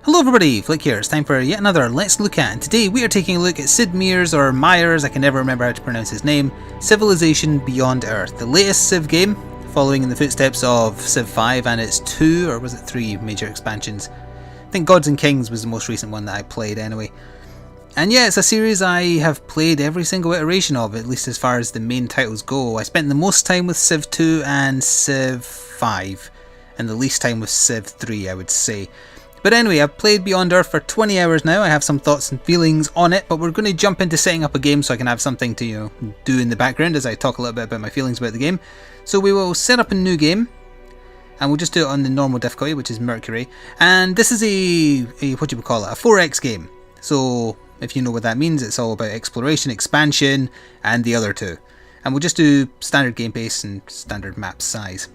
Hello everybody, Flik here. It's time for yet another Let's Look At, and today we are taking a look at Sid Meier's, or Meier's, I can never remember how to pronounce his name, Civilization Beyond Earth, the latest Civ game, following in the footsteps of Civ 5 and its 2, or was it 3 major expansions. I think Gods and Kings was the most recent one that I played anyway. And yeah, it's a series I have played every single iteration of, at least as far as the main titles go. I spent the most time with Civ 2 and Civ 5, and the least time with Civ 3, I would say. But anyway, I've played Beyond Earth for 20 hours now. I have some thoughts and feelings on it, but we're going to jump into setting up a game so I can have something to do in the background as I talk a little bit about my feelings about the game. So we will set up a new game, and we'll just do it on the normal difficulty, which is Mercury. And this is a what do you call it, a 4X game. So if you know what that means, it's all about exploration, expansion, and the other two. And we'll just do standard game pace and standard map size.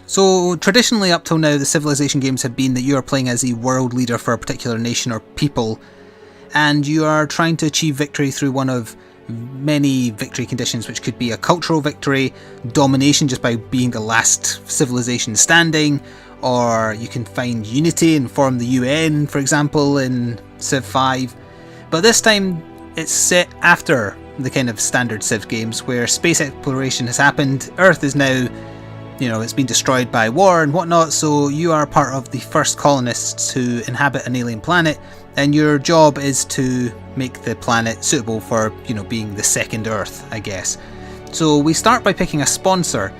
So traditionally up till now, the Civilization games have been that you are playing as a world leader for a particular nation or people, and you are trying to achieve victory through one of many victory conditions, which could be a cultural victory, domination just by being the last civilization standing, or you can find unity and form the UN, for example, in Civ 5. But this time it's set after the kind of standard Civ games where space exploration has happened, Earth is now, it's been destroyed by war and whatnot, so you are part of the first colonists to inhabit an alien planet, and your job is to make the planet suitable for, being the second Earth, I guess. So we start by picking a sponsor,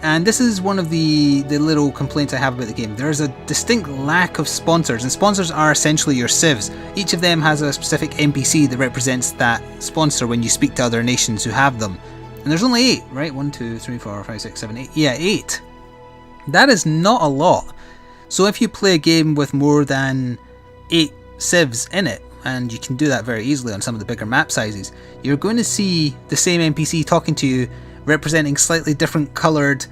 and this is one of the little complaints I have about the game. There is a distinct lack of sponsors, and sponsors are essentially your civs. Each of them has a specific NPC that represents that sponsor when you speak to other nations who have them. And there's only 8, right? 1, 2, 3, 4, 5, 6, 7, 8. Yeah, 8. That is not a lot. So if you play a game with more than 8 civs in it, and you can do that very easily on some of the bigger map sizes, you're going to see the same NPC talking to you, representing slightly different coloured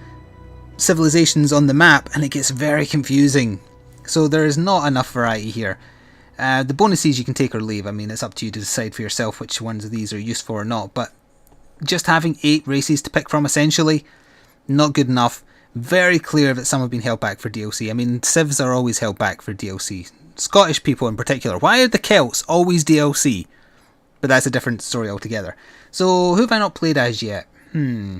civilizations on the map, and it gets very confusing. So there is not enough variety here. The bonuses you can take or leave. I mean, it's up to you to decide for yourself which ones of these are useful or not, but just having 8 races to pick from, essentially, not good enough. Very clear that some have been held back for DLC. I mean, civs are always held back for DLC. Scottish people in particular. Why are the Celts always DLC? But that's a different story altogether. So, who have I not played as yet? I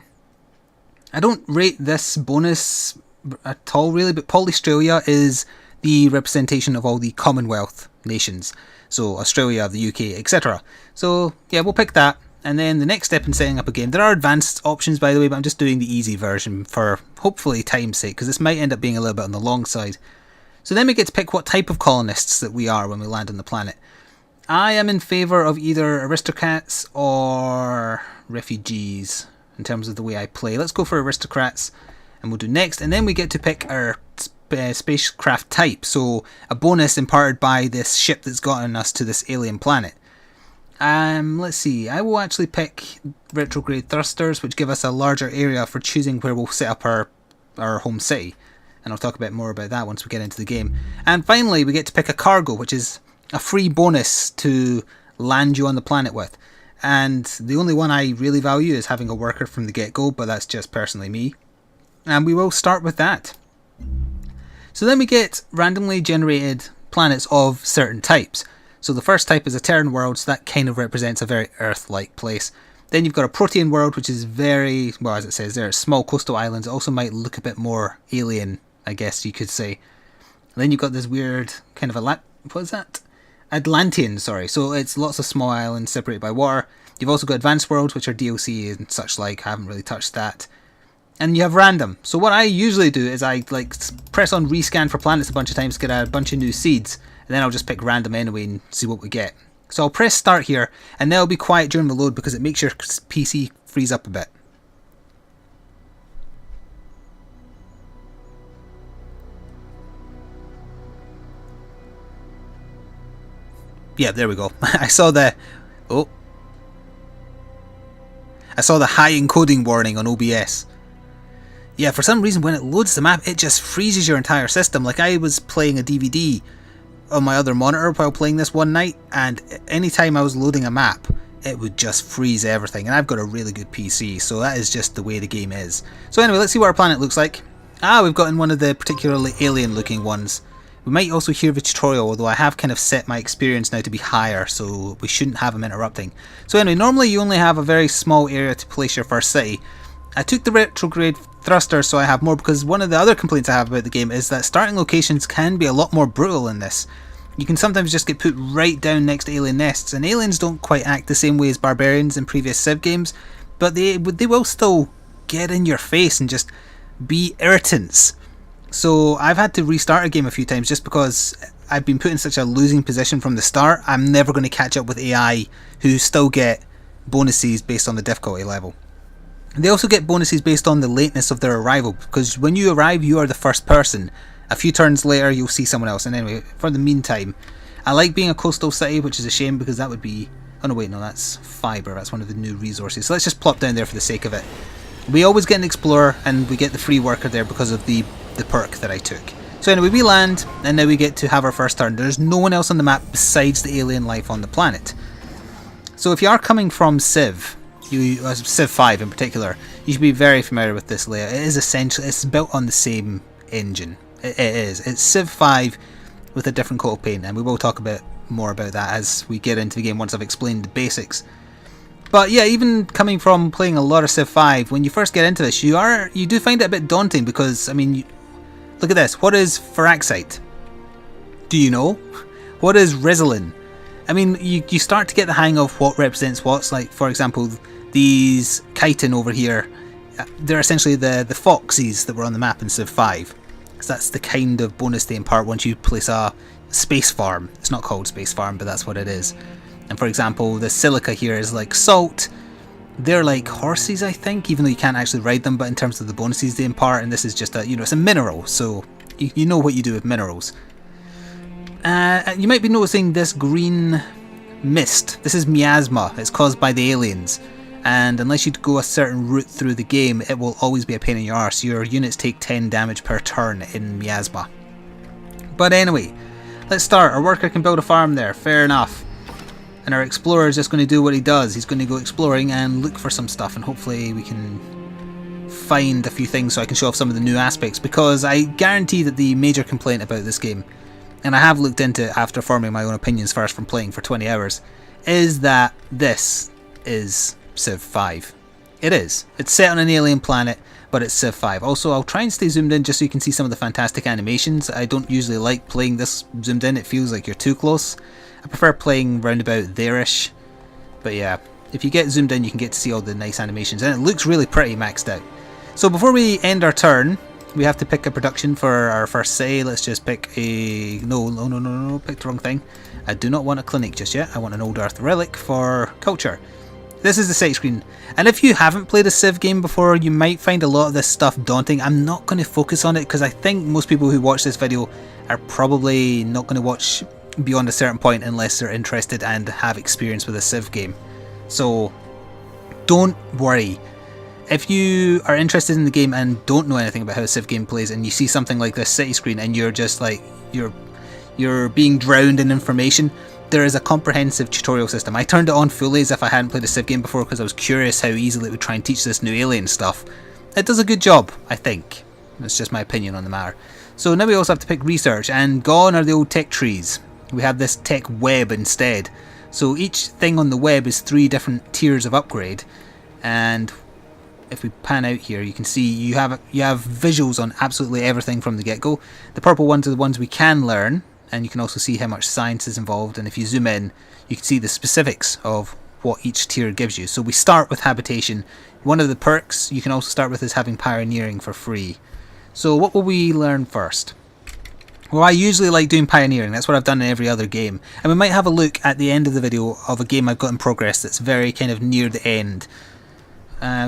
don't rate this bonus at all, really, but Polystralia is the representation of all the Commonwealth nations. So, Australia, the UK, etc. So, yeah, we'll pick that. And then the next step in setting up a game, there are advanced options by the way, but I'm just doing the easy version for hopefully time's sake, because this might end up being a little bit on the long side. So then we get to pick what type of colonists that we are when we land on the planet. I am in favour of either aristocrats or refugees in terms of the way I play. Let's go for aristocrats, and we'll do next, and then we get to pick our spacecraft type, so a bonus imparted by this ship that's gotten us to this alien planet. Let's see, I will actually pick retrograde thrusters, which give us a larger area for choosing where we'll set up our home city. And I'll talk a bit more about that once we get into the game. And finally, we get to pick a cargo, which is a free bonus to land you on the planet with. And the only one I really value is having a worker from the get-go, but that's just personally me. And we will start with that. So then we get randomly generated planets of certain types. So the first type is a Terran world, so that kind of represents a very Earth-like place. Then you've got a Protean world, which is very, well, as it says there, small coastal islands. It also might look a bit more alien, I guess you could say. And then you've got this weird kind of what is that? Atlantean, sorry. So it's lots of small islands separated by water. You've also got advanced worlds, which are DLC and such like. I haven't really touched that. And you have random. So what I usually do is I press on rescan for planets a bunch of times to get a bunch of new seeds. And then I'll just pick random anyway and see what we get. So I'll press start here, and then it'll be quiet during the load because it makes your PC freeze up a bit. Yeah, there we go. I saw the high encoding warning on OBS. Yeah, for some reason when it loads the map, it just freezes your entire system. Like, I was playing a DVD on my other monitor while playing this one night, and anytime I was loading a map, it would just freeze everything. And I've got a really good PC, so that is just the way the game is. So anyway, let's see what our planet looks like. We've gotten one of the particularly alien looking ones. We might also hear the tutorial, although I have kind of set my experience now to be higher, so we shouldn't have them interrupting. So anyway, normally you only have a very small area to place your first city. I took the retrograde thruster so I have more, because one of the other complaints I have about the game is that starting locations can be a lot more brutal in this. You can sometimes just get put right down next to alien nests, and aliens don't quite act the same way as barbarians in previous Civ games, but they will still get in your face and just be irritants. So I've had to restart a game a few times just because I've been put in such a losing position from the start. I'm never going to catch up with AI, who still get bonuses based on the difficulty level. They also get bonuses based on the lateness of their arrival, because when you arrive you are the first person. A few turns later you'll see someone else. And anyway, for the meantime, I like being a coastal city, which is a shame because that would be... oh no, wait, no, that's fibre. That's one of the new resources. So let's just plop down there for the sake of it. We always get an explorer, and we get the free worker there because of the perk that I took. So anyway, we land, and now we get to have our first turn. There's no one else on the map besides the alien life on the planet. So if you are coming from Civ, Civ 5 in particular, you should be very familiar with this layout. It is essentially, it's built on the same engine. It is. It's Civ 5 with a different coat of paint, and we will talk a bit more about that as we get into the game once I've explained the basics. But yeah, even coming from playing a lot of Civ 5, when you first get into this, you do find it a bit daunting because, I mean, look at this. What is Feraxite? Do you know? What is Rizalin? I mean, you start to get the hang of what represents what. Like, for example, these chitin over here, they're essentially the foxes that were on the map in Civ 5. Because that's the kind of bonus they impart once you place a space farm. It's not called space farm, but that's what it is. And for example, the silica here is like salt. They're like horses, I think, even though you can't actually ride them, but in terms of the bonuses they impart, and this is just a, it's a mineral, so you know what you do with minerals. You might be noticing this green mist. This is miasma. It's caused by the aliens, and unless you go a certain route through the game, it will always be a pain in your arse. Your units take 10 damage per turn in miasma. But anyway, let's start. Our worker can build a farm there, fair enough. And our explorer is just going to do what he does. He's going to go exploring and look for some stuff, and hopefully we can find a few things so I can show off some of the new aspects, because I guarantee that the major complaint about this game, and I have looked into it after forming my own opinions first from playing for 20 hours, is that this is Civ 5. It is. It's set on an alien planet, but it's Civ 5. Also, I'll try and stay zoomed in just so you can see some of the fantastic animations. I don't usually like playing this zoomed in. It feels like you're too close. I prefer playing round about there-ish. But yeah, if you get zoomed in, you can get to see all the nice animations. And it looks really pretty maxed out. So before we end our turn, we have to pick a production for our first city. Let's just pick a... No, picked the wrong thing. I do not want a clinic just yet. I want an old Earth relic for culture. This is the site screen, and if you haven't played a Civ game before, you might find a lot of this stuff daunting. I'm not going to focus on it because I think most people who watch this video are probably not going to watch beyond a certain point unless they're interested and have experience with a Civ game. So don't worry. If you are interested in the game and don't know anything about how a Civ game plays, and you see something like this city screen and you're just like, you're being drowned in information, there is a comprehensive tutorial system. I turned it on fully as if I hadn't played a Civ game before because I was curious how easily it would try and teach this new alien stuff. It does a good job, I think. That's just my opinion on the matter. So now we also have to pick research, and gone are the old tech trees. We have this tech web instead. So each thing on the web is 3 different tiers of upgrade, and if we pan out here, you can see you have visuals on absolutely everything from the get-go. The purple ones are the ones we can learn, and you can also see how much science is involved, and if you zoom in you can see the specifics of what each tier gives you. So we start with habitation. One of the perks you can also start with is having pioneering for free. So what will we learn first? Well, I usually like doing pioneering. That's what I've done in every other game, and we might have a look at the end of the video of a game I've got in progress that's very kind of near the end.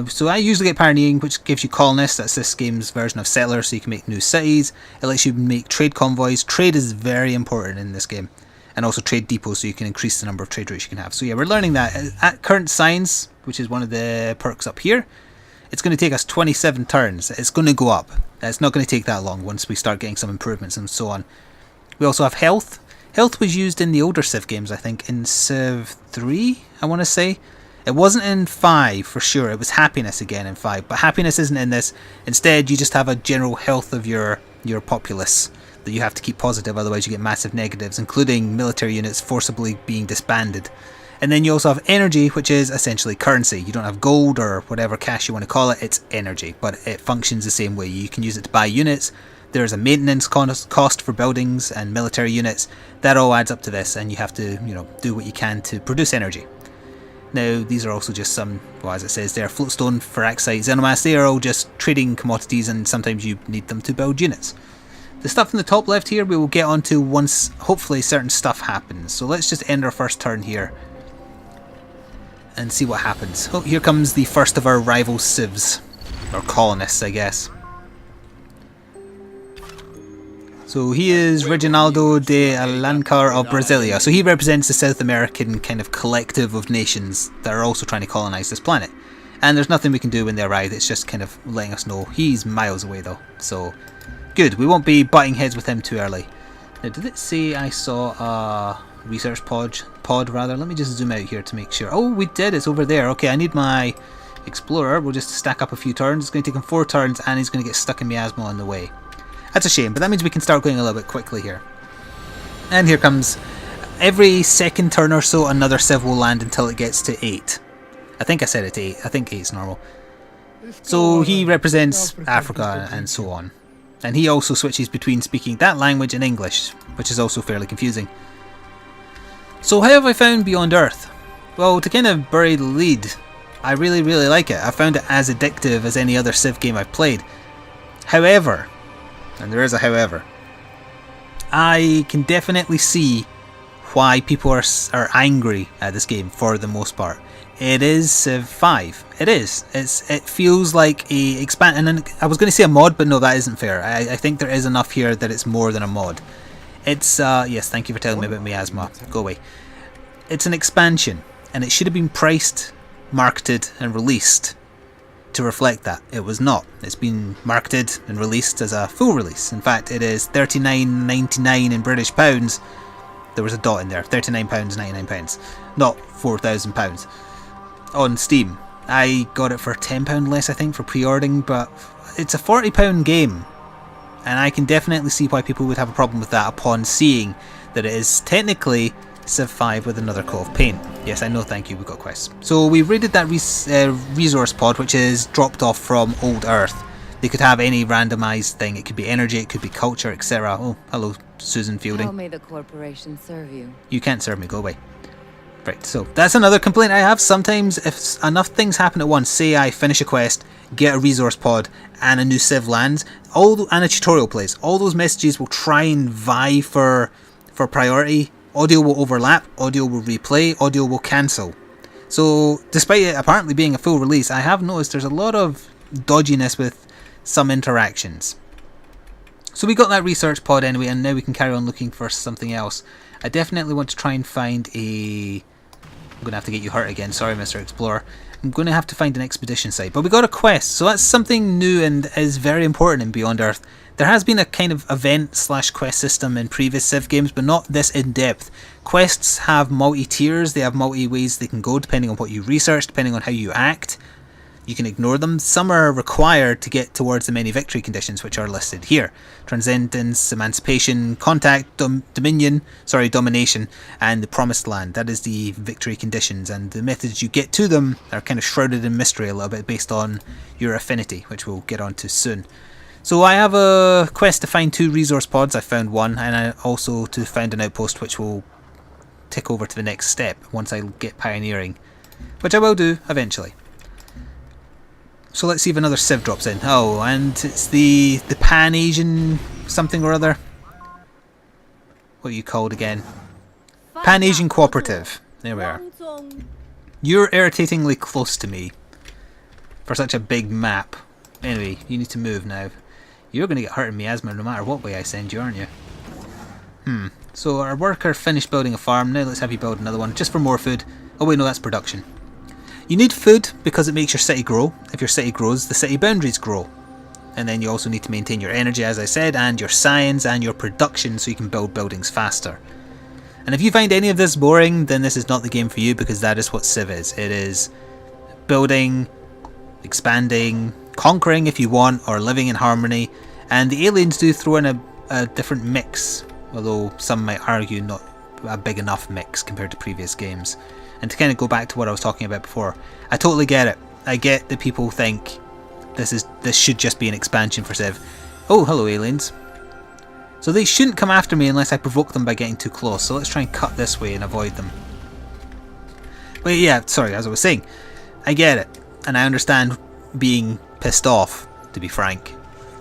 So I usually get pioneering, which gives you colonists. That's this game's version of settlers, so you can make new cities. It lets you make trade convoys. Trade is very important in this game, and also trade depots, so you can increase the number of trade routes you can have. So yeah, we're learning that. At current science, which is one of the perks up here, it's going to take us 27 turns. It's going to go up. It's not going to take that long once we start getting some improvements and so on. We also have health. Health was used in the older Civ games, I think, in Civ 3, I want to say. It wasn't in 5 for sure. It was happiness again in 5, but happiness isn't in this. Instead, you just have a general health of your populace. that you have to keep positive, otherwise you get massive negatives, including military units forcibly being disbanded. And then you also have energy, which is essentially currency. You don't have gold or whatever cash you want to call it, it's energy, but it functions the same way. You can use it to buy units. There's a maintenance cost for buildings and military units. That all adds up to this, and you have to, do what you can to produce energy. Now, these are also just some, well, as it says there, floatstone, ferraxite, xenomass. They are all just trading commodities, and sometimes you need them to build units. The stuff in the top left here we will get onto once, hopefully, certain stuff happens. So let's just end our first turn here and see what happens. Oh, here comes the first of our rival civs, or colonists, I guess. So he is Reginaldo de Alencar of Brasilia. So he represents the South American kind of collective of nations that are also trying to colonize this planet. And there's nothing we can do when they arrive, it's just kind of letting us know. He's miles away though, so good. We won't be butting heads with him too early. Now, did it say I saw a research pod? Let me just zoom out here to make sure. Oh, we did, it's over there. Okay, I need my explorer. We'll just stack up a few turns. It's going to take him 4 turns and he's going to get stuck in miasma on the way. That's a shame, but that means we can start going a little bit quickly here. And here comes, every second turn or so another civ will land until it gets to 8. I think I said it to 8. I think 8 is normal. So he represents Africa and so on. And he also switches between speaking that language and English, which is also fairly confusing. So how have I found Beyond Earth? Well, to kind of bury the lead, I really like it. I found it as addictive as any other Civ game I've played. However, and there is a however, I can definitely see why people are angry at this game for the most part. It is Civ 5. It is. It feels like a expand. And I was going to say a mod, but no, that isn't fair. I think there is enough here that it's more than a mod. It's yes, thank you for telling me about miasma. Go away. It's an expansion, and it should have been priced, marketed, and released to reflect that. It was not. It's been marketed and released as a full release. In fact, it is £39.99 in British pounds. There was a dot in there. £39.99, not £4,000 on Steam. I got it for £10 less, I think, for pre-ordering, but it's a £40 game. And I can definitely see why people would have a problem with that upon seeing that it is technically Civ 5 with another coat of paint. Yes, I know, thank you, we got quests. So we raided that resource pod, which is dropped off from Old Earth. They could have any randomized thing. It could be energy, it could be culture, etc. Oh, hello, Susan Fielding. How may the corporation serve you? You can't serve me, go away. Right, so that's another complaint I have. Sometimes if enough things happen at once, say I finish a quest, get a resource pod, and a new civ lands, and a tutorial plays, all those messages will try and vie for priority. Audio will overlap, audio will replay, audio will cancel. So despite it apparently being a full release, I have noticed there's a lot of dodginess with some interactions. So we got that research pod anyway, and now we can carry on looking for something else. I definitely want to try and find a... I'm going to have to get you hurt again, sorry Mr. Explorer. I'm going to have to find an expedition site. But we got a quest, so that's something new and is very important in Beyond Earth. There has been a kind of event/quest system in previous Civ games, but not this in-depth. Quests have multi-tiers, they have multi-ways they can go depending on what you research, depending on how you act. You can ignore them. Some are required to get towards the many victory conditions, which are listed here. Transcendence, Emancipation, Contact, Domination, and the Promised Land. That is the victory conditions, and the methods you get to them are kind of shrouded in mystery a little bit based on your affinity, which we'll get onto soon. So I have a quest to find 2 resource pods. I found one, and I also to find an outpost, which will tick over to the next step once I get pioneering, which I will do eventually. So let's see if another civ drops in. Oh, and it's the Pan-Asian something or other. What are you called again? Pan-Asian Cooperative. There we are. You're irritatingly close to me for such a big map. Anyway, you need to move now. You're going to get hurt in miasma no matter what way I send you, aren't you? So our worker finished building a farm. Now let's have you build another one just for more food. Oh wait, no, that's production. You need food because it makes your city grow. If your city grows, the city boundaries grow. And then you also need to maintain your energy, as I said, and your science and your production so you can build buildings faster. And if you find any of this boring, then this is not the game for you, because that is what Civ is. It is building, expanding, conquering if you want, or living in harmony. And the aliens do throw in a a different mix, although some might argue not a big enough mix compared to previous games. And to kind of go back to what I was talking about before, I totally get it. I get that people think this should just be an expansion for Civ. Oh, hello aliens. So they shouldn't come after me unless I provoke them by getting too close, so let's try and cut this way and avoid them. But yeah, sorry, as I was saying, I get it, and I understand being pissed off, to be frank,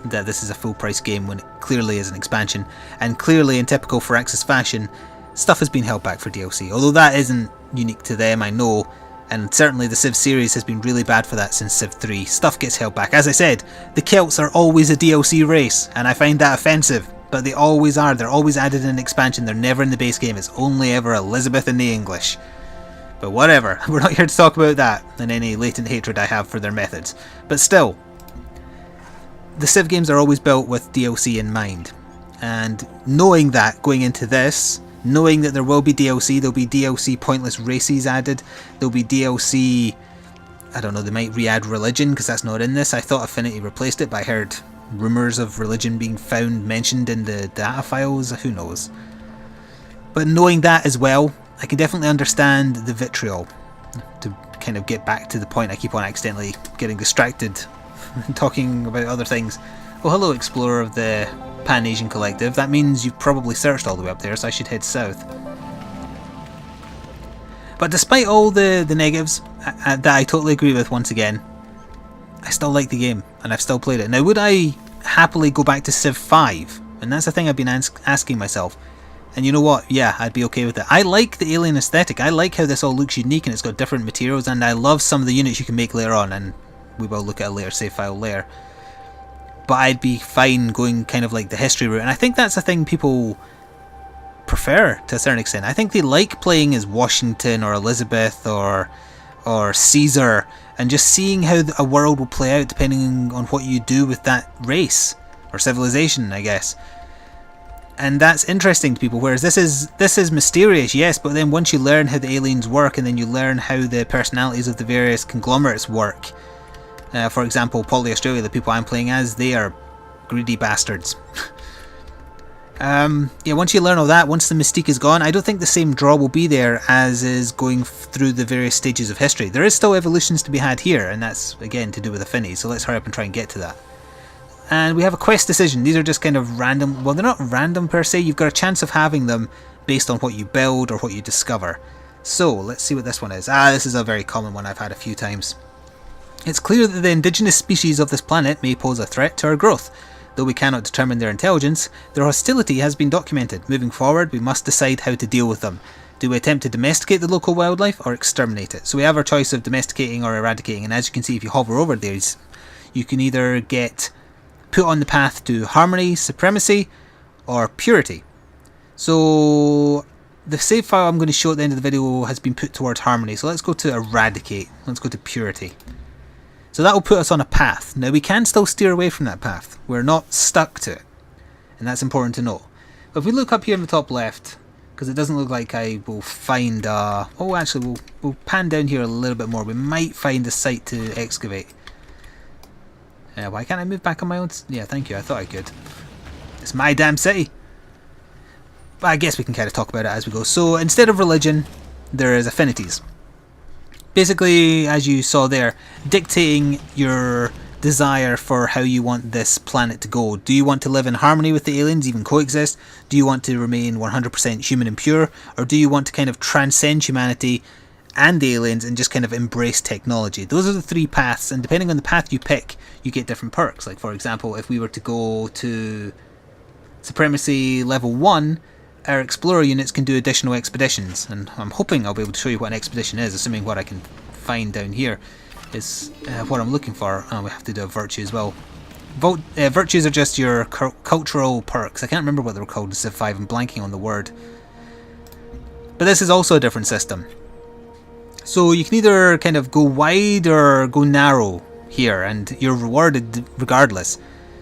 that this is a full price game when it clearly is an expansion, and clearly in typical Firaxis fashion, stuff has been held back for DLC, although that isn't unique to them, I know, and certainly the Civ series has been really bad for that since Civ 3. Stuff gets held back. As I said, the Celts are always a DLC race, and I find that offensive, but they always are. They're always added in an expansion, they're never in the base game, it's only ever Elizabeth in the English. But whatever, we're not here to talk about that and any latent hatred I have for their methods. But still, the Civ games are always built with DLC in mind. And knowing that going into this, knowing that there will be DLC, there'll be DLC pointless races added, there'll be DLC, I don't know, they might re-add religion because that's not in this. I thought Affinity replaced it, but I heard rumours of religion being mentioned in the data files, who knows. But knowing that as well, I can definitely understand the vitriol. To kind of get back to the point, I keep on accidentally getting distracted and talking about other things. Oh, hello Explorer of the Pan-Asian Collective. That means you've probably searched all the way up there, so I should head south. But despite all the negatives that I totally agree with once again, I still like the game, and I've still played it. Now, would I happily go back to Civ 5? And that's the thing I've been asking myself. And you know what? Yeah, I'd be okay with it. I like the alien aesthetic. I like how this all looks unique and it's got different materials, and I love some of the units you can make later on, and we will look at a later save file later. But I'd be fine going kind of like the history route, and I think that's a thing people prefer to a certain extent. I think they like playing as Washington or Elizabeth or Caesar, and just seeing how a world will play out depending on what you do with that race or civilization, I guess. And that's interesting to people, whereas this is mysterious, yes, but then once you learn how the aliens work, and then you learn how the personalities of the various conglomerates work, for example, Poly Australia, the people I'm playing as, they are greedy bastards. Yeah, once you learn all that, once the mystique is gone, I don't think the same draw will be there as is going through the various stages of history. There is still evolutions to be had here, and that's, again, to do with Affinity, so let's hurry up and try and get to that. And we have a quest decision. These are just kind of random. Well, they're not random per se. You've got a chance of having them based on what you build or what you discover. So, let's see what this one is. This is a very common one I've had a few times. It's clear that the indigenous species of this planet may pose a threat to our growth. Though we cannot determine their intelligence, their hostility has been documented. Moving forward, we must decide how to deal with them. Do we attempt to domesticate the local wildlife or exterminate it? So we have our choice of domesticating or eradicating. And as you can see, if you hover over these, you can either get put on the path to harmony, supremacy, or purity. So the save file I'm going to show at the end of the video has been put towards harmony. So let's go to eradicate. Let's go to purity. So that will put us on a path. Now we can still steer away from that path. We're not stuck to it. And that's important to know. But if we look up here in the top left, because it doesn't look like I will find oh, actually we'll pan down here a little bit more. We might find a site to excavate. Why can't I move back on my own? Yeah, thank you. I thought I could. It's my damn city. But I guess we can kind of talk about it as we go. So instead of religion, there is affinities. Basically, as you saw there, dictating your desire for how you want this planet to go. Do you want to live in harmony with the aliens, even coexist? Do you want to remain 100% human and pure? Or do you want to kind of transcend humanity and the aliens and just kind of embrace technology? Those are the three paths, and depending on the path you pick, you get different perks. Like, for example, if we were to go to Supremacy level 1, our Explorer units can do additional expeditions, and I'm hoping I'll be able to show you what an expedition is, assuming what I can find down here is what I'm looking for. We have to do a virtue as well. Virtues are just your cultural perks. I can't remember what they were called in Civ 5, I'm blanking on the word. But this is also a different system. So you can either kind of go wide or go narrow here, and you're rewarded regardless.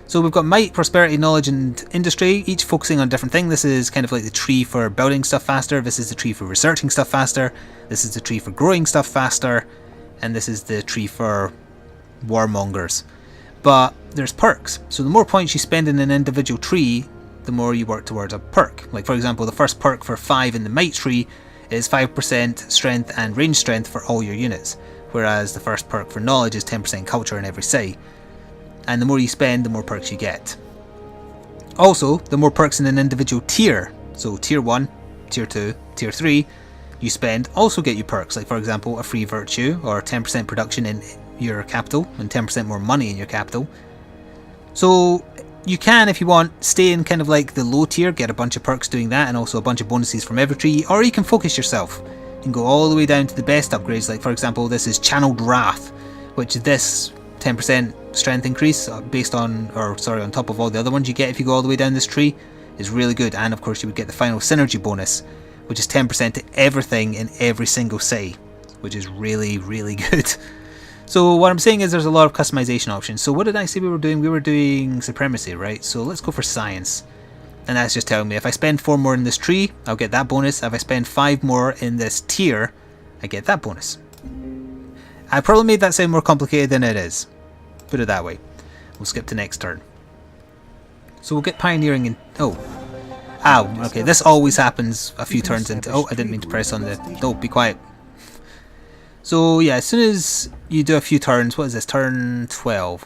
So we've got might, prosperity, knowledge, and industry, each focusing on a different thing. This is kind of like the tree for building stuff faster, this is the tree for researching stuff faster, this is the tree for growing stuff faster, and this is the tree for warmongers. But there's perks. So the more points you spend in an individual tree, the more you work towards a perk. Like for example, the first perk for 5 in the might tree is 5% strength and range strength for all your units, whereas the first perk for knowledge is 10% culture in every say. And the more you spend, the more perks you get. Also, the more perks in an individual tier, so tier 1, tier 2, tier 3, you spend also get you perks, like for example a free virtue or 10% production in your capital and 10% more money in your capital. So you can, if you want, stay in kind of like the low tier, get a bunch of perks doing that and also a bunch of bonuses from every tree, or you can focus yourself and go all the way down to the best upgrades. Like for example, this is Channeled Wrath, which this 10% strength increase based on, or sorry, on top of all the other ones you get if you go all the way down this tree is really good. And of course you would get the final synergy bonus, which is 10% to everything in every single city, which is really, really good. So what I'm saying is there's a lot of customization options. So what did I say we were doing? We were doing supremacy, right? So let's go for science. And that's just telling me if I spend 4 more in this tree, I'll get that bonus. If I spend 5 more in this tier, I get that bonus. I probably made that sound more complicated than it is. Put it that way. We'll skip to next turn. So we'll get pioneering in... Oh. Ow. Okay, this always happens a few turns into... Oh, I didn't mean to press on the... No, be quiet. So yeah, as soon as you do a few turns, what is this, turn 12,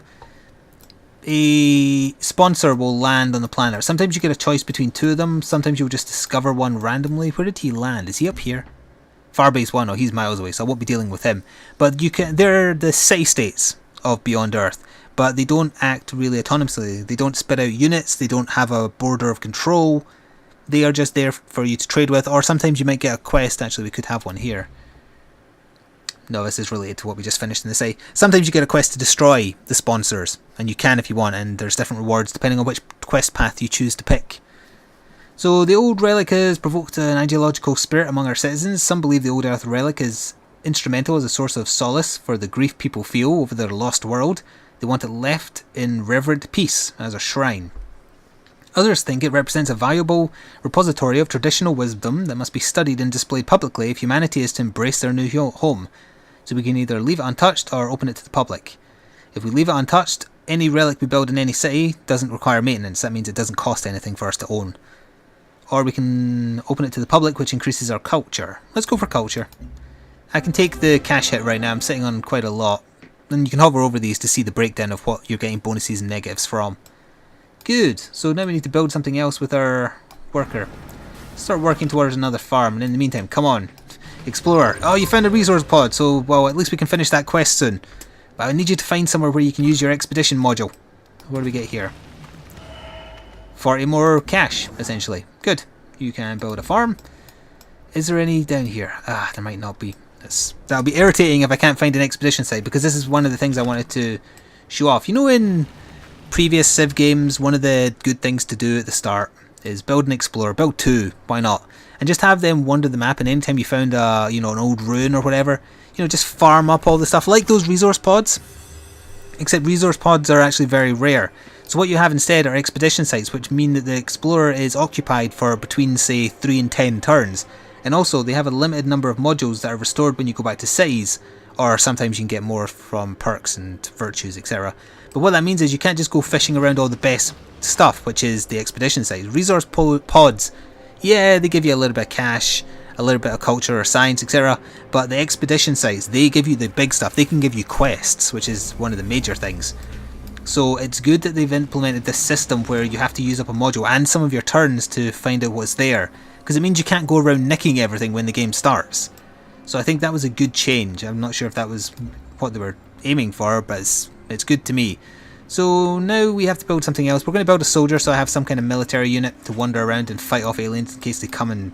a sponsor will land on the planet. Sometimes you get a choice between 2 of them, sometimes you'll just discover one randomly. Where did he land? Is he up here? Farbase 1, oh he's miles away, so I won't be dealing with him. But you can, they're the city states of Beyond Earth, but they don't act really autonomously. They don't spit out units, they don't have a border of control. They are just there for you to trade with, or sometimes you might get a quest. Actually, we could have one here. No, this is related to what we just finished in the say. Sometimes you get a quest to destroy the sponsors, and you can if you want, and there's different rewards depending on which quest path you choose to pick. So the old relic has provoked an ideological spirit among our citizens. Some believe the old Earth relic is instrumental as a source of solace for the grief people feel over their lost world. They want it left in reverent peace as a shrine. Others think it represents a valuable repository of traditional wisdom that must be studied and displayed publicly if humanity is to embrace their new home. So we can either leave it untouched or open it to the public. If we leave it untouched, any relic we build in any city doesn't require maintenance. That means it doesn't cost anything for us to own. Or we can open it to the public, which increases our culture. Let's go for culture. I can take the cash hit right now. I'm sitting on quite a lot. And you can hover over these to see the breakdown of what you're getting bonuses and negatives from. Good. So now we need to build something else with our worker. Start working towards another farm. And in the meantime, come on. Explorer. Oh, you found a resource pod, so, well, at least we can finish that quest soon. But I need you to find somewhere where you can use your expedition module. What do we get here? 40 more cash, essentially. Good. You can build a farm. Is there any down here? Ah, there might not be. That'll be irritating if I can't find an expedition site, because this is one of the things I wanted to show off. You know, in previous Civ games, one of the good things to do at the start is build an explorer. Build 2. Why not? And just have them wander the map, and anytime you found a, you know, an old ruin or whatever, you know, just farm up all the stuff like those resource pods. Except resource pods are actually very rare. So what you have instead are expedition sites, which mean that the explorer is occupied for between, say, 3 and 10 turns. And also they have a limited number of modules that are restored when you go back to cities, or sometimes you can get more from perks and virtues, etc. But what that means is you can't just go fishing around all the best stuff, which is the expedition sites. Resource pods, yeah, they give you a little bit of cash, a little bit of culture or science, etc. But the expedition sites, they give you the big stuff. They can give you quests, which is one of the major things. So it's good that they've implemented this system where you have to use up a module and some of your turns to find out what's there, because it means you can't go around nicking everything when the game starts. So I think that was a good change. I'm not sure if that was what they were aiming for, but it's good to me. So now we have to build something else. We're going to build a soldier, so I have some kind of military unit to wander around and fight off aliens in case they come and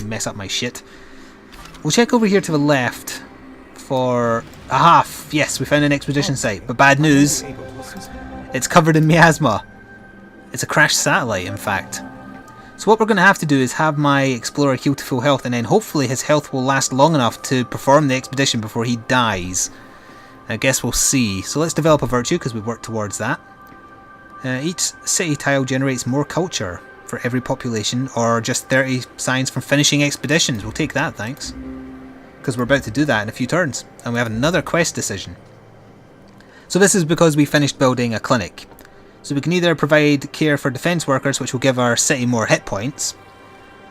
mess up my shit. We'll check over here to the left for... Aha! Yes, we found an expedition site. But bad news, it's covered in miasma. It's a crashed satellite, in fact. So what we're going to have to do is have my explorer heal to full health, and then hopefully his health will last long enough to perform the expedition before he dies. I guess we'll see. So let's develop a virtue, because we work towards that. Each city tile generates more culture for every population, or just 30 science from finishing expeditions. We'll take that, thanks. Because we're about to do that in a few turns. And we have another quest decision. So this is because we finished building a clinic. So we can either provide care for defence workers, which will give our city more hit points,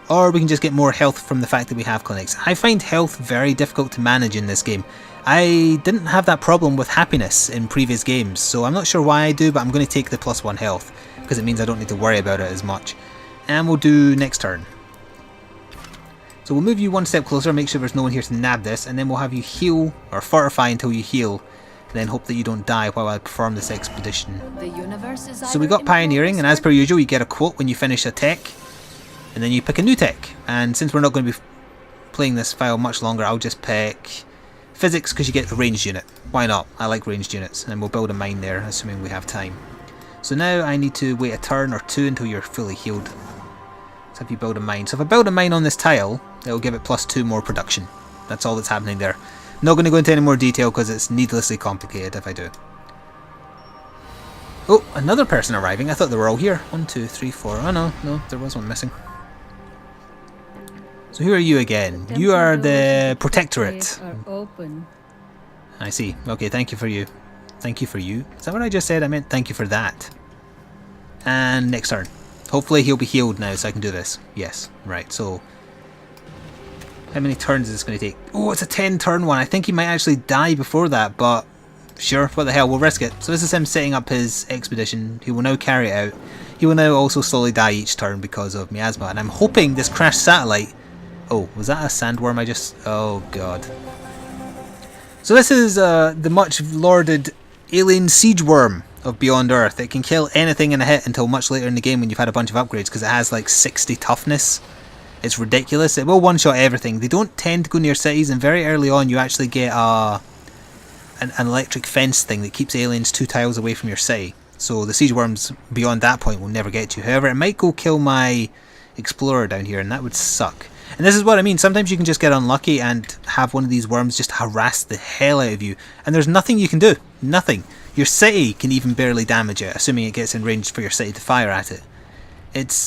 or we can just get more health from the fact that we have clinics. I find health very difficult to manage in this game. I didn't have that problem with happiness in previous games, so I'm not sure why I do, but I'm going to take the +1 health, because it means I don't need to worry about it as much. And we'll do next turn. So we'll move you one step closer, make sure there's no one here to nab this, and then we'll have you heal, or fortify until you heal, and then hope that you don't die while I perform this expedition. So we got pioneering, and as per usual you get a quote when you finish a tech, and then you pick a new tech. And since we're not going to be playing this file much longer, I'll just pick physics because you get a ranged unit. Why not? I like ranged units, and we'll build a mine there, assuming we have time. So now I need to wait a turn or two until you're fully healed. Let's have you build a mine. So if I build a mine on this tile, it'll give it +2 more production. That's all that's happening there. Not going to go into any more detail because it's needlessly complicated if I do. Oh, another person arriving. I thought they were all here. 1, 2, 3, 4. Oh no, there was one missing. So who are you again? You are the Protectorate. I see. Okay, thank you for you. Thank you for you. Is that what I just said? I meant thank you for that. And next turn. Hopefully he'll be healed now so I can do this. Yes, right, so how many turns is this going to take? Oh, it's a 10 turn one. I think he might actually die before that, but sure, what the hell, we'll risk it. So this is him setting up his expedition. He will now carry it out. He will now also slowly die each turn because of miasma, and I'm hoping this crashed satellite... Oh, was that a sandworm I just... Oh god. So this is the much lauded alien siege worm of Beyond Earth. It can kill anything in a hit until much later in the game when you've had a bunch of upgrades, because it has like 60 toughness. It's ridiculous. It will one-shot everything. They don't tend to go near cities, and very early on you actually get an electric fence thing that keeps aliens 2 tiles away from your city. So the siege worms beyond that point will never get you. However, it might go kill my explorer down here, and that would suck. And this is what I mean. Sometimes you can just get unlucky and have one of these worms just harass the hell out of you, and there's nothing you can do. Nothing. Your city can even barely damage it, assuming it gets in range for your city to fire at it.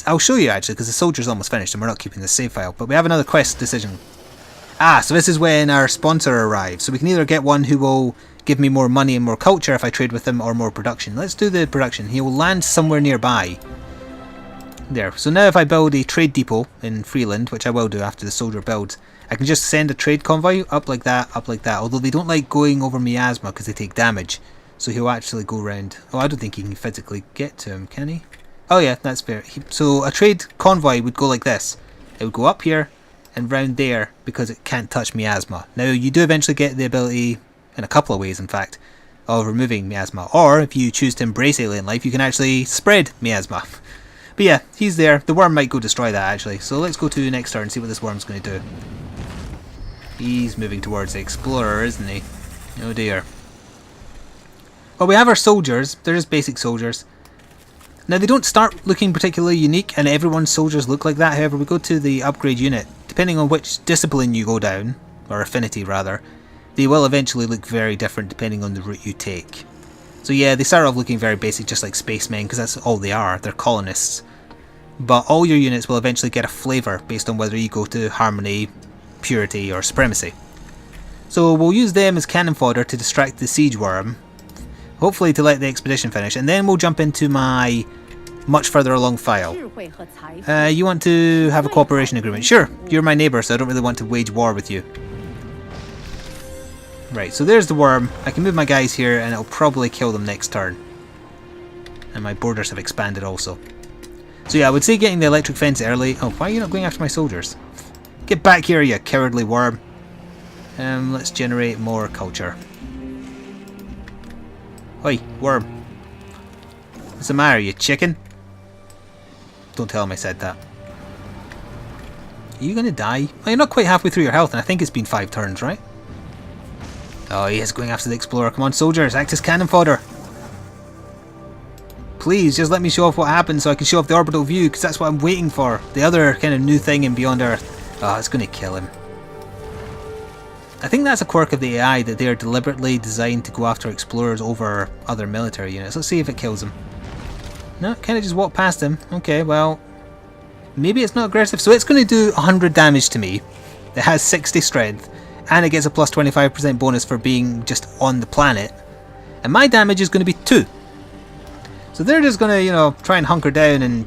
I'll show you actually, because the soldier's almost finished and we're not keeping the save file. But we have another quest decision. So this is when our sponsor arrives. So we can either get one who will give me more money and more culture if I trade with him, or more production. Let's do the production. He will land somewhere nearby. There. So now if I build a trade depot in Freeland, which I will do after the soldier builds, I can just send a trade convoy up like that, although they don't like going over miasma because they take damage. So he'll actually go round. Oh, I don't think he can physically get to him, can he? Oh yeah, that's fair. So a trade convoy would go like this. It would go up here and round there because it can't touch miasma. Now you do eventually get the ability, in a couple of ways in fact, of removing miasma. Or if you choose to embrace alien life, you can actually spread miasma. But yeah, he's there. The worm might go destroy that actually. So let's go to next turn and see what this worm's going to do. He's moving towards the explorer, isn't he? Oh dear. Well, we have our soldiers. They're just basic soldiers. Now they don't start looking particularly unique, and everyone's soldiers look like that. However, we go to the upgrade unit. Depending on which discipline you go down, or affinity rather, they will eventually look very different depending on the route you take. So yeah, they start off looking very basic, just like spacemen, because that's all they are. They're colonists. But all your units will eventually get a flavour based on whether you go to harmony, purity, or supremacy. So we'll use them as cannon fodder to distract the siege worm, hopefully to let the expedition finish, and then we'll jump into my much further along file. You want to have a cooperation agreement? Sure, you're my neighbour, so I don't really want to wage war with you. Right, so there's the worm. I can move my guys here and it'll probably kill them next turn. And my borders have expanded also. So yeah, I would say getting the electric fence early. Oh, why are you not going after my soldiers? Get back here, you cowardly worm. Let's generate more culture. Oi, worm. What's the matter, you chicken? Don't tell him I said that. Are you gonna die? Well, you're not quite halfway through your health, and I think it's been 5 turns, right? Oh, he is going after the explorer. Come on, soldiers, act as cannon fodder. Please, just let me show off what happened so I can show off the orbital view, because that's what I'm waiting for. The other kind of new thing in Beyond Earth. Oh, it's going to kill him. I think that's a quirk of the AI, that they are deliberately designed to go after explorers over other military units. Let's see if it kills him. No, kind of just walk past him. Okay, well, maybe it's not aggressive. So it's going to do 100 damage to me. It has 60 strength, and it gets a plus 25% bonus for being just on the planet. And my damage is going to be 2. So they're just gonna, you know, try and hunker down and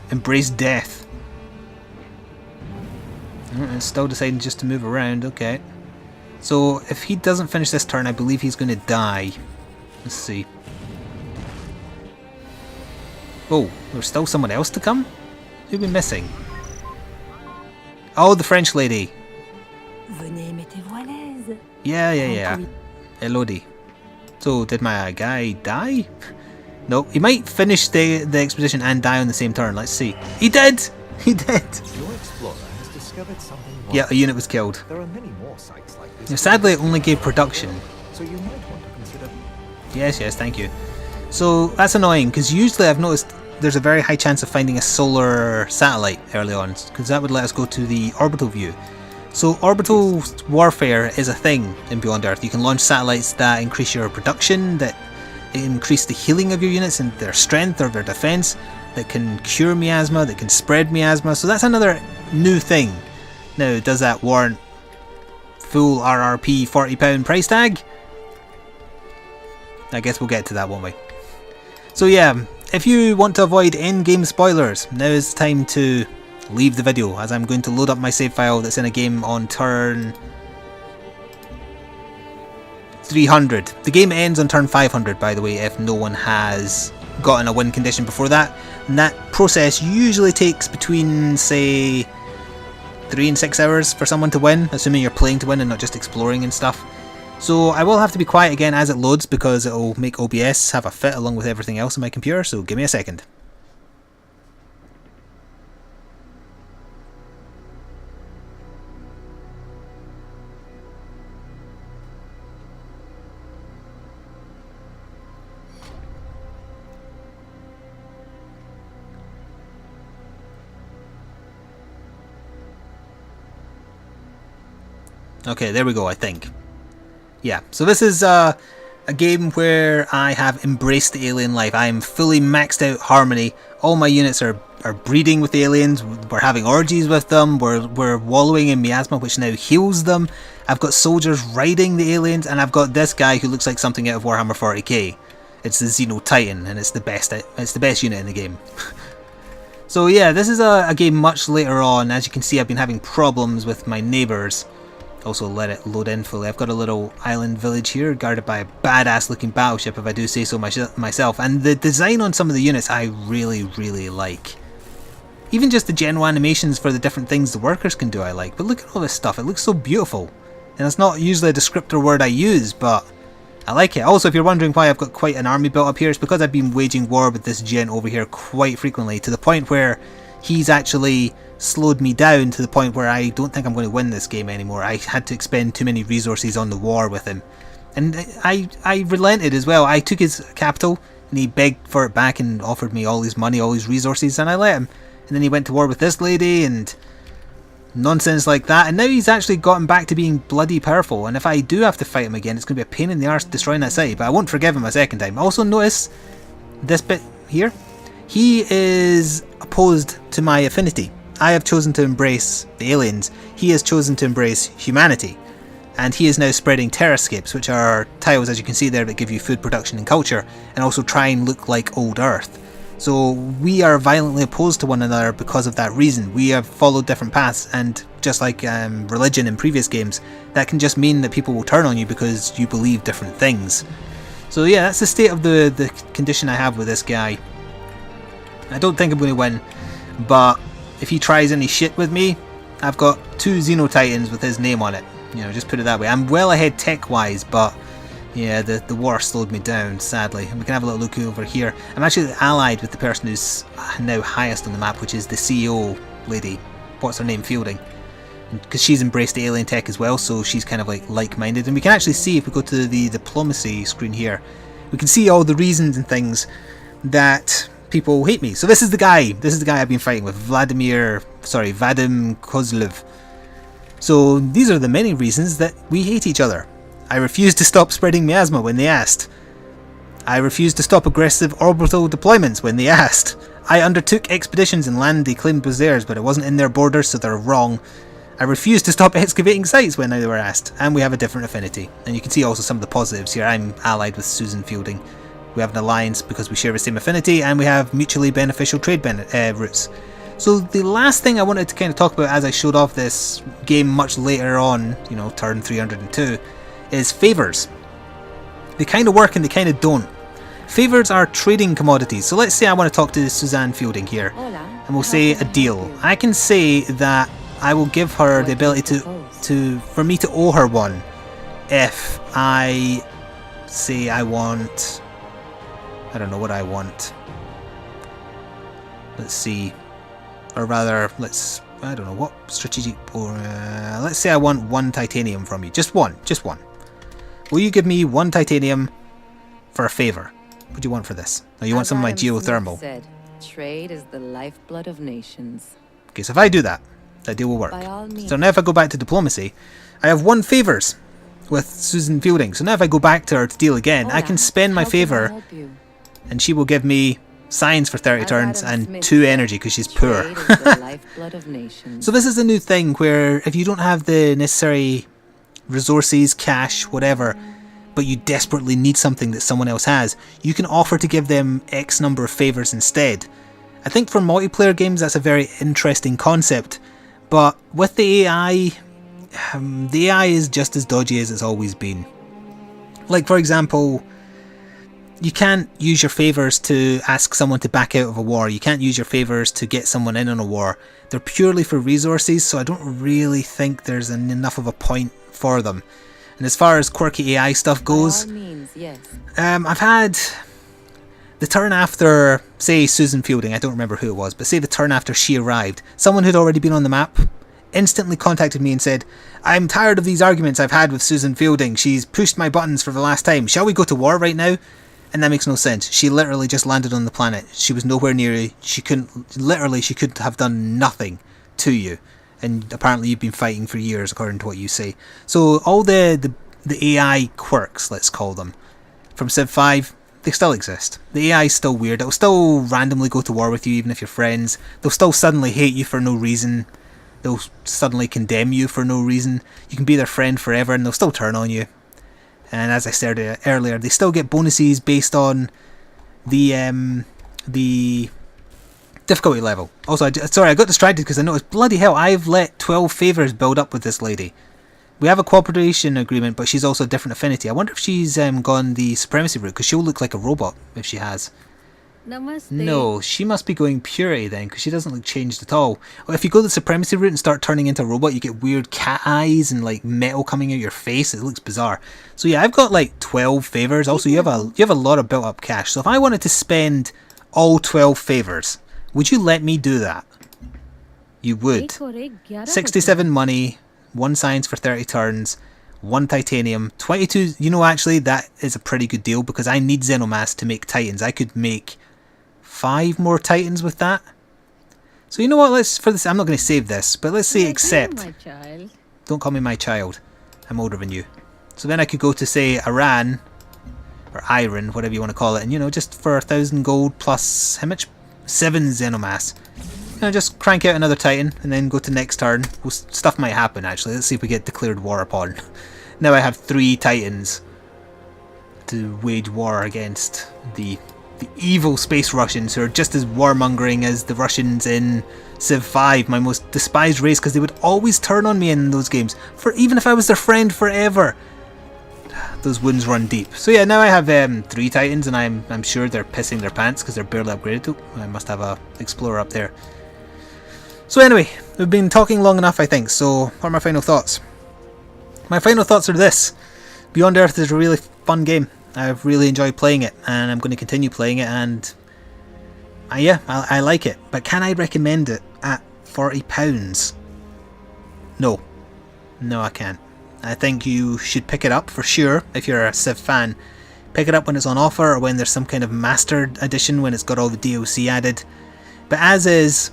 embrace death. And still deciding just to move around, okay. So if he doesn't finish this turn, I believe he's gonna die. Let's see. Oh, there's still someone else to come? Who we missing? Oh, the French lady. Yeah. Elodie. So, did my guy die? No, he might finish the expedition and die on the same turn. Let's see. He did! He did! Your explorer has discovered something wonderful. Yeah, a unit was killed. There are many more sites like this. Now, sadly, it only gave production. So you might want to consider... Yes, thank you. So, that's annoying, because usually I've noticed there's a very high chance of finding a solar satellite early on, because that would let us go to the orbital view. So orbital warfare is a thing in Beyond Earth. You can launch satellites that increase your production, that increase the healing of your units and their strength or their defense, that can cure miasma, that can spread miasma. So that's another new thing. Now, does that warrant full RRP £40 price tag? I guess we'll get to that, won't we? So yeah, if you want to avoid endgame spoilers, now is the time to leave the video, as I'm going to load up my save file that's in a game on turn 300. The game ends on turn 500, by the way, if no one has gotten a win condition before that. And that process usually takes between, say, 3 and 6 hours for someone to win, assuming you're playing to win and not just exploring and stuff. So I will have to be quiet again as it loads, because it will make OBS have a fit along with everything else on my computer, so give me a second. Okay, there we go, I think. Yeah, so this is a game where I have embraced the alien life. I am fully maxed out Harmony. All my units are breeding with the aliens. We're having orgies with them. We're wallowing in miasma, which now heals them. I've got soldiers riding the aliens, and I've got this guy who looks like something out of Warhammer 40k. It's the Xeno Titan, and it's the best unit in the game. So yeah, this is a game much later on. As you can see, I've been having problems with my neighbours. Also let it load in fully. I've got a little island village here guarded by a badass looking battleship, if I do say so myself, and the design on some of the units I really like. Even just the general animations for the different things the workers can do I like, but look at all this stuff, it looks so beautiful. And it's not usually a descriptor word I use, but I like it. Also, if you're wondering why I've got quite an army built up here, it's because I've been waging war with this gent over here quite frequently, to the point where he's actually slowed me down to the point where I don't think I'm going to win this game anymore. I had to expend too many resources on the war with him. And I relented as well. I took his capital and he begged for it back and offered me all his money, all his resources, and I let him. And then he went to war with this lady and nonsense like that, and now he's actually gotten back to being bloody powerful, and if I do have to fight him again, it's going to be a pain in the arse destroying that city, but I won't forgive him a second time. Also notice this bit here. He is opposed to my affinity. I have chosen to embrace the aliens. He has chosen to embrace humanity. And he is now spreading terrascapes, which are tiles, as you can see there, that give you food production and culture, and also try and look like old Earth. So we are violently opposed to one another because of that reason. We have followed different paths, and just like religion in previous games, that can just mean that people will turn on you because you believe different things. So yeah, that's the state of the condition I have with this guy. I don't think I'm going to win, but if he tries any shit with me, I've got 2 Xeno Titans with his name on it. You know, just put it that way. I'm well ahead tech-wise, but yeah, the war slowed me down, sadly. And we can have a little look over here. I'm actually allied with the person who's now highest on the map, which is the CEO lady. What's her name? Fielding. Because she's embraced the alien tech as well, so she's kind of like-minded. And we can actually see, if we go to the diplomacy screen here, we can see all the reasons and things that people hate me. So this is the guy. This is the guy I've been fighting with, Vadim Kozlov. So these are the many reasons that we hate each other. I refused to stop spreading miasma when they asked. I refused to stop aggressive orbital deployments when they asked. I undertook expeditions and land they claimed was theirs, but it wasn't in their borders, so they're wrong. I refused to stop excavating sites when they were asked, and we have a different affinity. And you can see also some of the positives here. I'm allied with Susan Fielding. we have an alliance because we share the same affinity, and we have mutually beneficial trade routes. So the last thing I wanted to kind of talk about as I showed off this game much later on, you know, turn 302, is favours. They kind of work and they kind of don't. Favours are trading commodities. So let's say I want to talk to Suzanne Fielding here, and we'll say a deal. I can say that I will give her the ability for me to owe her one if I say I want, I don't know what I want. Let's see. Or rather, I don't know what strategic, or let's say I want 1 titanium from you. Just one. Will you give me 1 titanium for a favour? What do you want for this? Oh, you want some of my geothermal. Said, trade is the lifeblood of nations. Okay, so if I do that, that deal will work. By all means. So now if I go back to diplomacy, I have 1 favours with Susan Fielding. So now if I go back to her to deal again, I can spend my favour, and she will give me science for 30 turns and 2 energy because she's poor. So this is a new thing where if you don't have the necessary resources, cash, whatever, but you desperately need something that someone else has, you can offer to give them X number of favours instead. I think for multiplayer games that's a very interesting concept, but with the AI is just as dodgy as it's always been. Like for example, you can't use your favours to ask someone to back out of a war. You can't use your favours to get someone in on a war. They're purely for resources, so I don't really think there's enough of a point for them. And as far as quirky AI stuff goes, by all means, yes. I've had the turn after, say, Susan Fielding, I don't remember who it was, but say the turn after she arrived, someone who'd already been on the map instantly contacted me and said, I'm tired of these arguments I've had with Susan Fielding. She's pushed my buttons for the last time. Shall we go to war right now? And that makes no sense. She literally just landed on the planet. She was nowhere near you. She couldn't have done nothing to you. And apparently you've been fighting for years, according to what you say. So all the AI quirks, let's call them, from Civ 5, they still exist. The AI is still weird. It'll still randomly go to war with you, even if you're friends. They'll still suddenly hate you for no reason. They'll suddenly condemn you for no reason. You can be their friend forever and they'll still turn on you. And as I said earlier, they still get bonuses based on the difficulty level. Also, I got distracted because I noticed, bloody hell, I've let 12 favours build up with this lady. We have a cooperation agreement, but she's also a different affinity. I wonder if she's gone the supremacy route, because she'll look like a robot if she has. Namaste. No, she must be going purity then, because she doesn't look changed at all. Well, if you go the supremacy route and start turning into a robot, you get weird cat eyes and like metal coming out your face. It looks bizarre. So yeah, I've got like 12 favours. Also, you have a lot of built up cash. So if I wanted to spend all 12 favours, would you let me do that? You would. 67 money, 1 science for 30 turns, 1 titanium, 22. You know, actually, that is a pretty good deal because I need Xenomass to make titans. I could make 5 more titans with that. So you know what? I'm not going to save this, but let's say accept. My child. Don't call me my child. I'm older than you. So then I could go to say Iran or Iron, whatever you want to call it, and you know, just for 1,000 gold plus how much? 7 Xenomass. You know, just crank out another titan and then go to next turn. Well, stuff might happen actually. Let's see if we get declared war upon. Now I have 3 titans to wage war against the evil space Russians, who are just as warmongering as the Russians in Civ 5, my most despised race, because they would always turn on me in those games, for even if I was their friend forever. Those wounds run deep. So yeah, now I have 3 titans, and I'm sure they're pissing their pants because they're barely upgraded to. I must have a explorer up there. So anyway, we've been talking long enough, I think, so what are my final thoughts? My final thoughts are this. Beyond Earth is a really fun game. I've really enjoyed playing it, and I'm going to continue playing it, and I like it. But can I recommend it at £40? No, I can't. I think you should pick it up for sure if you're a Civ fan. Pick it up when it's on offer, or when there's some kind of mastered edition when it's got all the DLC added. But as is,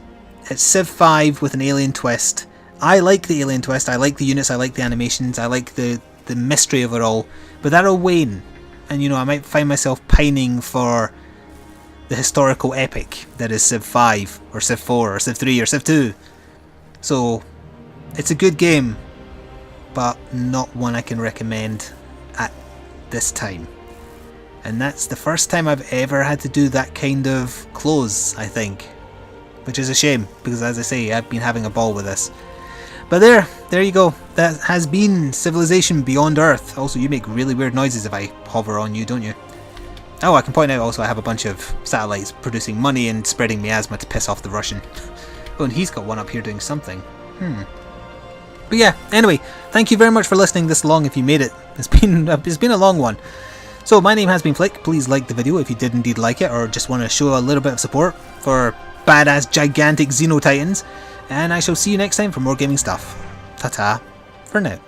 it's Civ 5 with an alien twist. I like the alien twist, I like the units, I like the animations, I like the mystery of it all. But that'll wane. And you know, I might find myself pining for the historical epic that is Civ 5, or Civ 4, or Civ 3, or Civ 2. So, it's a good game, but not one I can recommend at this time. And that's the first time I've ever had to do that kind of close, I think. Which is a shame, because as I say, I've been having a ball with this. But there you go. That has been Civilization Beyond Earth. Also, you make really weird noises if I hover on you, don't you? Oh, I can point out also I have a bunch of satellites producing money and spreading miasma to piss off the Russian. Oh, and he's got one up here doing something. But yeah, anyway, thank you very much for listening this long if you made it. It's been a long one. So my name has been Flik. Please like the video if you did indeed like it, or just want to show a little bit of support for badass gigantic Xenotitans. And I shall see you next time for more gaming stuff. Ta-ta for now.